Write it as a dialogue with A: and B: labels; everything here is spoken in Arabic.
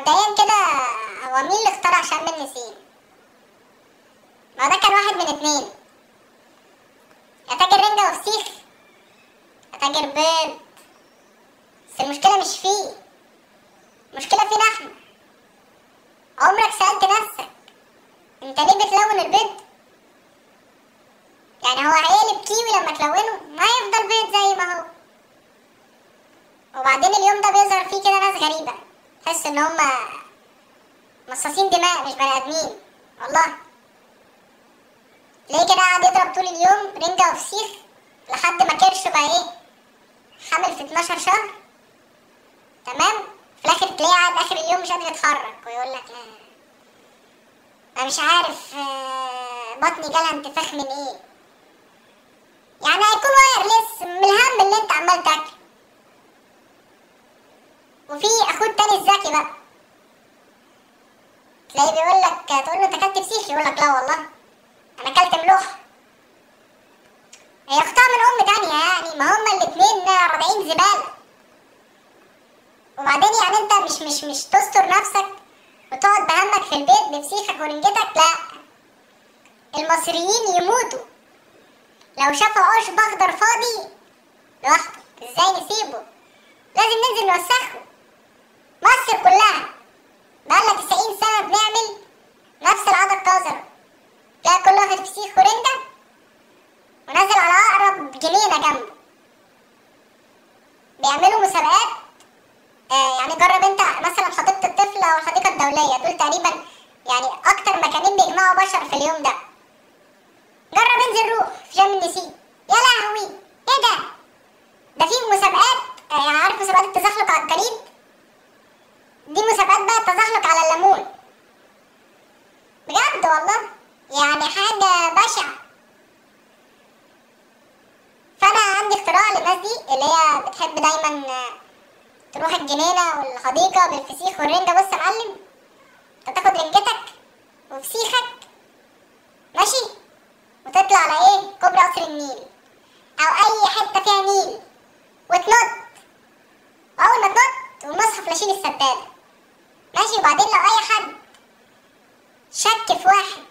A: مبدئيا كده، هو مين اللي اخترع شم النسيم؟ ما ده كان واحد من اتنين، يا تاجر رنجة وفسيخ يا تاجر بيض. بس المشكلة مش فيه، المشكلة فينا احنا. عمرك سألت نفسك انت ليه بتلون البيض؟ يعني هو هيقلب كيوي لما تلونه؟ ما هيفضل بيض زي ما هو. وبعدين اليوم ده بيظهر فيه كده ناس غريبة، تحس ان هما مصاصين دماء مش بني ادمين والله. تلاقيه كده قاعد يضرب طول اليوم رنجة وفسيخ لحد ما كرشه بقى ايه، حامل في 12 شهر. تمام. في الاخر تلاقيه قاعد اخر اليوم مش قادر يتحرك ويقولك انا مش عارف بطني جالها انتفاخ من ايه. يعني هيكون وايرلس من الهم اللي انت عمال تاكله. وفي اخوه التاني الذكي بقى، تلاقيه بيقولك تقول له انت اكلت فسيخ، يقولك لا والله انا اكلت ملوحه. هي اختها من ام تانية يعني، ما هما الاتنين رادعين زبالة. وبعدين يعني انت مش تستر نفسك وتقعد بهمك في البيت بفسيخك ورنجتك؟ لا، المصريين يموتوا لو شافوا عشب اخضر فاضي لوحده. ازاي نسيبه؟ لازم ننزل نوسخه. مصر كلها بقالنا 90 سنة بنعمل نفس العادة القذرة. تلاقي كل واحد فسيخ ورنجة ونازل على أقرب جنينة جنبه بيعملوا مسابقات. يعني جرب انت مثلا حديقة الطفل أو الحديقة الدولية، دول تقريبا يعني أكتر مكانين بيجمعوا بشر في اليوم ده. جرب انزل روح في شم النسيم، يا لهوي ايه ده؟ ده في مسابقات، يعني عارف مسابقات التزحلق على الجليد؟ دي مسابقات بقى التزحلق على الليمون. بجد والله يعني حاجة بشعة. فأنا عندي اختراع للناس دي اللي هي بتحب دايما تروح الجنينة والحديقة بالفسيخ والرنجة. بص يا معلم، انت تاخد رنجتك وفسيخك ماشي وتطلع على ايه، كوبري قصر النيل او اي حتة فيها نيل وتنط. واول ما تنط والمصحف لاشيل السدادة ماشي. وبعدين لو اي حد شك في واحد